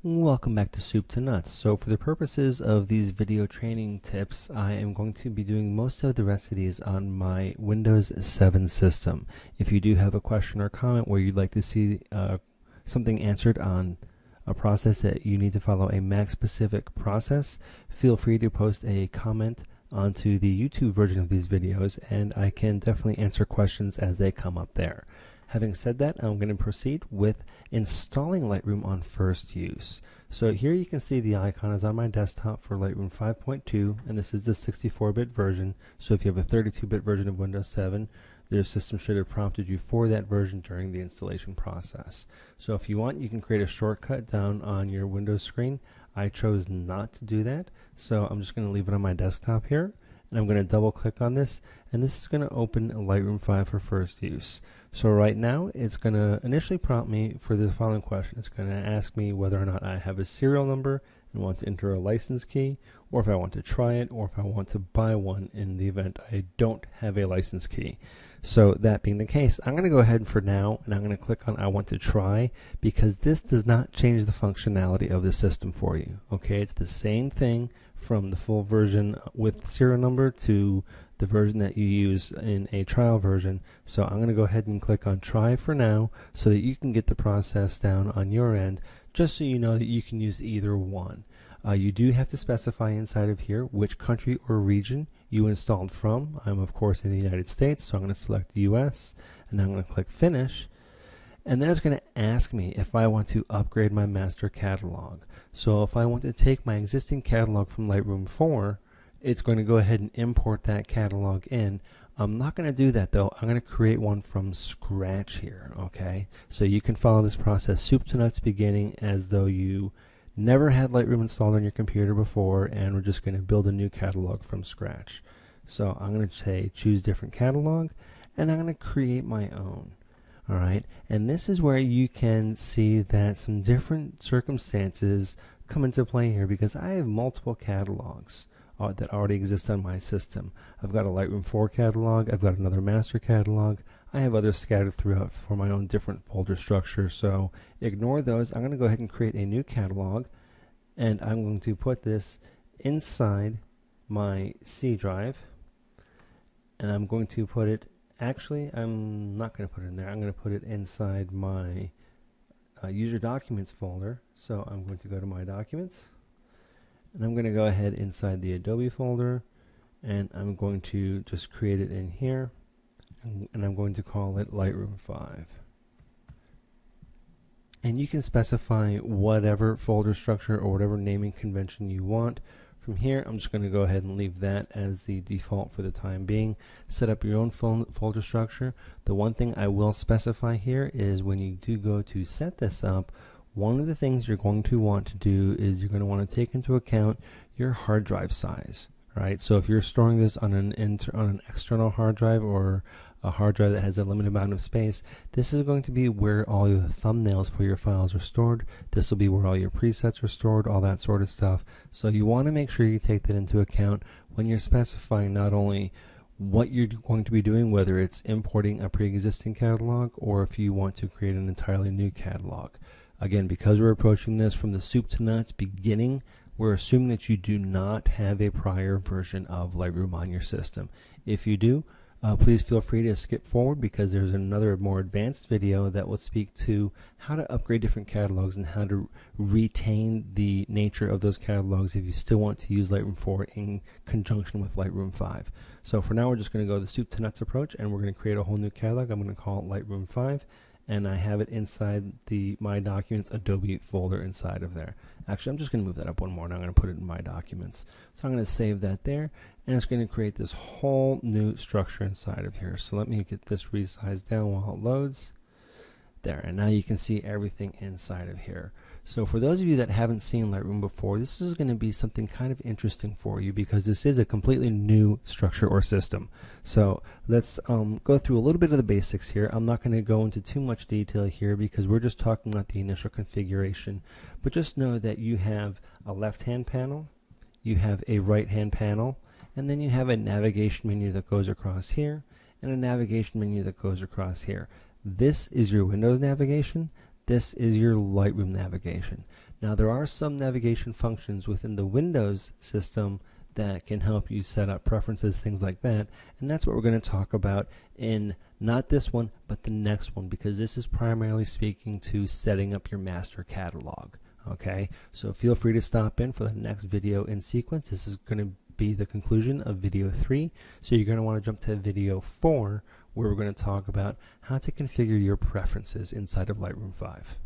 Welcome back to Soup to Nuts. So for the purposes of these video training tips, I am going to be doing most of the rest of these on my Windows 7 system. If you do have a question or comment where you'd like to see something answered on a process that you need to follow a Mac specific process, feel free to post a comment onto the YouTube version of these videos and I can definitely answer questions as they come up there. Having said that, I'm going to proceed with installing Lightroom on first use. So here you can see the icon is on my desktop for Lightroom 5.2, and this is the 64-bit version. So if you have a 32-bit version of Windows 7, your system should have prompted you for that version during the installation process. So if you want, you can create a shortcut down on your Windows screen. I chose not to do that, so I'm just going to leave it on my desktop here. And I'm going to double click on this, and this is going to open Lightroom 5 for first use. So right now it's going to initially prompt me for the following question. It's going to ask me whether or not I have a serial number and want to enter a license key, or if I want to try it, or if I want to buy one in the event I don't have a license key. So that being the case, I'm going to go ahead for now and I'm going to click on I want to try, because this does not change the functionality of the system for you. Okay, it's the same thing from the full version with serial number to the version that you use in a trial version. So I'm going to go ahead and click on try for now so that you can get the process down on your end, just so you know that you can use either one. You do have to specify inside of here which country or region you installed from. I'm of course in the United States, so I'm going to select the US and I'm going to click finish. And then it's going to ask me if I want to upgrade my master catalog. So if I want to take my existing catalog from Lightroom 4, it's going to go ahead and import that catalog in. I'm not going to do that though. I'm going to create one from scratch here, okay? So you can follow this process soup to nuts beginning as though you never had Lightroom installed on your computer before, and we're just going to build a new catalog from scratch. So I'm going to say choose different catalog, and I'm going to create my own. Alright, and this is where you can see that some different circumstances come into play here, because I have multiple catalogs that already exist on my system. I've got a Lightroom 4 catalog, I've got another master catalog, I have others scattered throughout for my own different folder structure, so ignore those. I'm going to go ahead and create a new catalog, and I'm going to put this inside my C drive, and I'm going to put it actually, I'm not going to put it in there. I'm going to put it inside my user documents folder. So I'm going to go to my documents, and I'm going to go ahead inside the Adobe folder, and I'm going to just create it in here, and I'm going to call it Lightroom 5. And you can specify whatever folder structure or whatever naming convention you want. From here, I'm just going to go ahead and leave that as the default for the time being. Set up your own folder structure. The one thing I will specify here is when you do go to set this up, one of the things you're going to want to do is you're going to want to take into account your hard drive size. Right? So if you're storing this on an external hard drive or a hard drive that has a limited amount of space, this is going to be where all your thumbnails for your files are stored. This will be where all your presets are stored, all that sort of stuff. So you want to make sure you take that into account when you're specifying not only what you're going to be doing, whether it's importing a pre-existing catalog or if you want to create an entirely new catalog. Again, because we're approaching this from the soup to nuts beginning, we're assuming that you do not have a prior version of Lightroom on your system. If you do, please feel free to skip forward, because there's another more advanced video that will speak to how to upgrade different catalogs and how to retain the nature of those catalogs if you still want to use Lightroom 4 in conjunction with Lightroom 5. So for now, we're just going to go the soup to nuts approach, and we're going to create a whole new catalog. I'm going to call it Lightroom 5. And I have it inside the My Documents Adobe folder inside of there. Actually, I'm just going to move that up one more, and I'm going to put it in My Documents. So I'm going to save that there, and it's going to create this whole new structure inside of here. So let me get this resized down while it loads. There, and now you can see everything inside of here. So for those of you that haven't seen Lightroom before, this is going to be something kind of interesting for you, because this is a completely new structure or system. So let's go through a little bit of the basics here. I'm not going to go into too much detail here because we're just talking about the initial configuration. But just know that you have a left-hand panel, you have a right-hand panel, and then you have a navigation menu that goes across here, and a navigation menu that goes across here. This is your Windows navigation. This is your Lightroom navigation. Now there are some navigation functions within the Windows system that can help you set up preferences, things like that, and that's what we're going to talk about in not this one but the next one, because this is primarily speaking to setting up your master catalog. Okay, so feel free to stop in for the next video in sequence. This is going to be the conclusion of video 3, so you're going to want to jump to video 4, where we're going to talk about how to configure your preferences inside of Lightroom 5.